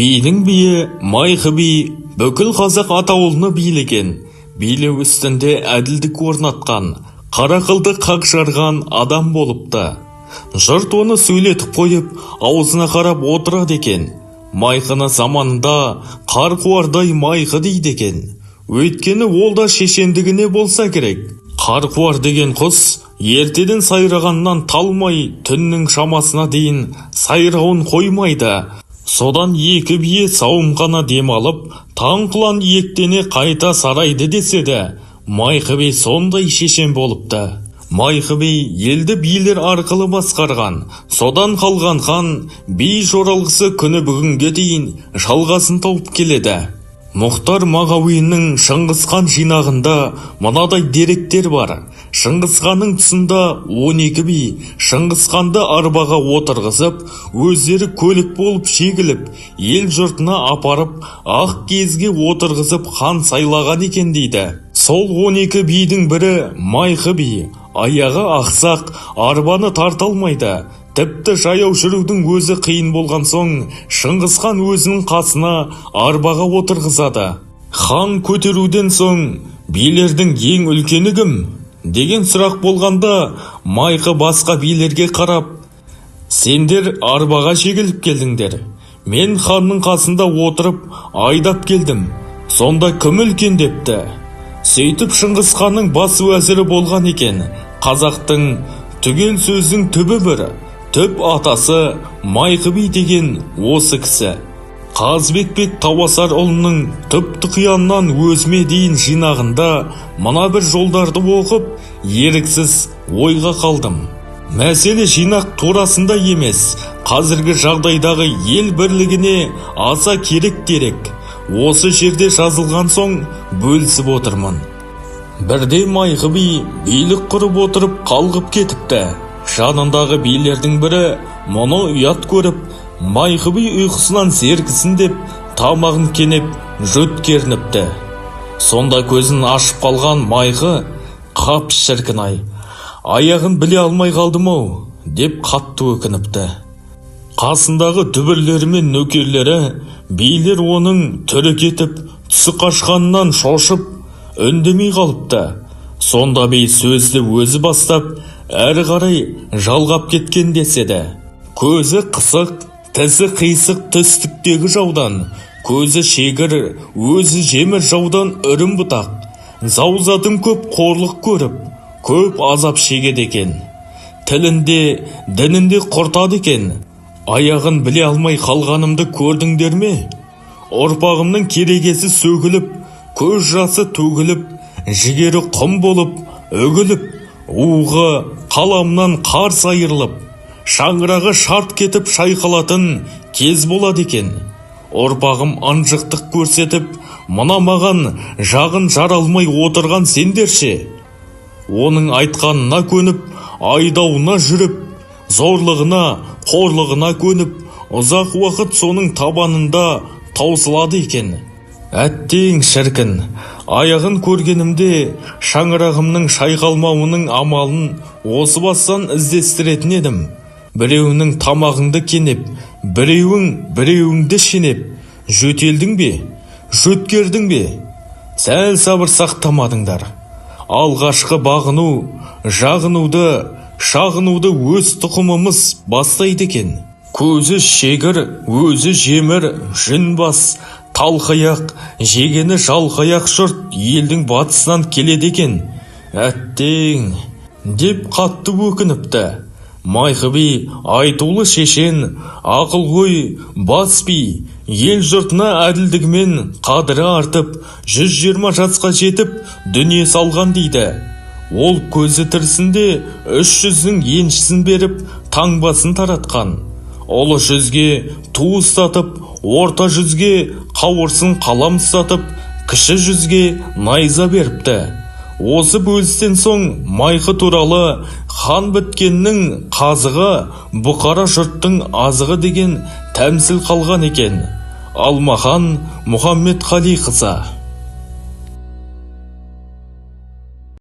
Бидің биі Майқы би бүкіл қазақ атаулыны билеген, билеу үстінде әділдік орнатқан, қарақылды қақ жарған адам болыпты. Жұрт оны сөйлетіп қойып, аузына қарап отырады екен. Майқыны заманында қарқуардай Майқы дейді екен. Өйткені ол да шешендігіне болса керек. Қарқуар деген құс ертеден сайрағаннан талмай, түннің шамасына дейін сайрауын қоймайды. Содан екі бие сауымғана демалып, таң құлан ектене қайта сарайды деседі. Майқы би сондай шешен болыпты. Майқы би елді билер арқылы басқарған, содан қалған хан би жоралғысы күні бүгінге дейін жалғасын тауып келеді. Мұхтар Мағауиннің Шыңғысхан жинағында мынадай деректер бар. Шыңғысханның тұсында 12 би Шыңғысханды арбаға отырғызып, өздері көлік болып шегіліп, ел жұртына апарып, ақ кезге отырғызып хан сайлаған екен дейді. Сол 12 бидің бірі Майқы би. Аяғы ақсақ, арбаны тарта алмайды. Тіпті жаяу жүрудің өзі қиын болған соң, Шыңғысхан өзінің қасына арбаға отырғызады. Хан көтеруден соң, билердің ең үлкені кім? Деген сұрақ болғанда, Майқы басқа билерге қарап, сендер арбаға жегіліп келдіңдер. Мен ханның қасында отырып, айдап келдім. Сонда кім үлкен депті? Сөйтіп Шыңғысханның бас уәзірі болған екен. Қазақтың түгел сөздің түбі бір. Түп атасы Майқы би деген осы кісі. Қазбек бек Тауасарұлының түп-тұқияннан өзіме дейін жинағында мына бір жолдарды оқып, еріксіз ойға қалдым. Мәселе жинақ турасында емес, қазіргі жағдайдағы ел бірлігіне аса керек дерек. Осы жерде жазылған соң бөлісіп отырмын. Бірде Майқы би билік құрып отырып қалғып кетіпті. Жанындағы билердің бірі мұны ұят көріп, Майқы би ұйқысынан зергісін деп тамағын кенеп жөт керніпті. Сонда көзін ашып қалған Майқы, қап шіркін-ай, аяғын біле алмай қалдым-ау деп қатты өкініпті. Қасындағы дүбірлері мен нөкерлері билер оның түрі кетіп, түсі қашқанынан шошып, үндемей қалыпты. Сонда би сөзді өзі бастап, әрі қарай жалғап кеткен деседі. Көзі қысық, тісі қисық түстіктегі жаудан, көзі шегір, өзі жемір жаудан үрім бұтақ. Заузатын көп қорлық көріп, көп азап шегеді екен. Тілінде, дінінде құртады екен. Аяғын біле алмай қалғанымды көрдіңдер ме? Ұрпағымның керегесі сөгіліп, көз жасы төгіліп, жігері құм болып, өгіліп, уғы қаламнан қарс айырылып, шаңырағы шарт кетіп шайқалатын кез болады екен. Ұрпағым анжықтық көрсетіп, мына маған жағын жаралмай отырған сендерше. Оның айтқанына көніп, айдауына жүріп, зорлығына, қорлығына көніп, ұзақ уақыт соның табанында таусылады екен. Әттең шіркін, аяғын көргенімде шаңырағымның шайқалмауының амалын осы бастан іздестіретін едім. Біреуінің тамағыңды кенеп, біреуіңді шенеп, жөтелдің бе, жөткердің бе? Сәл сабыр сақтамадыңдар. Алғашқы бағыну, жағынуды, шағынуды өз тұқымымыз бастайды екен. Көзі шегір, өзі жемір, жүн бас, талқаяқ, жегені жалқаяқ жұрт елдің батысынан келеді екен. Әттең, деп қатты өкініпті. Майқы би айтулы шешен, ақылгөй бас би, ел жұртына әділдігімен қадірі артып, 120 жасқа жетіп, дүние салған дейді. Ол көзі тірісінде 300-дің еншісін беріп, таңбасын таратқан. Ұлы жүзге ту ұстатып, орта жүзге қауырсын қалам ұстатып, кіші жүзге найза беріпті. Осы бөлістен соң Майқы туралы хан біткеннің қазығы, бұқара жұрттың азығы деген тәмсіл қалған екен. Алмахан Мұхаммед Қалиқызы.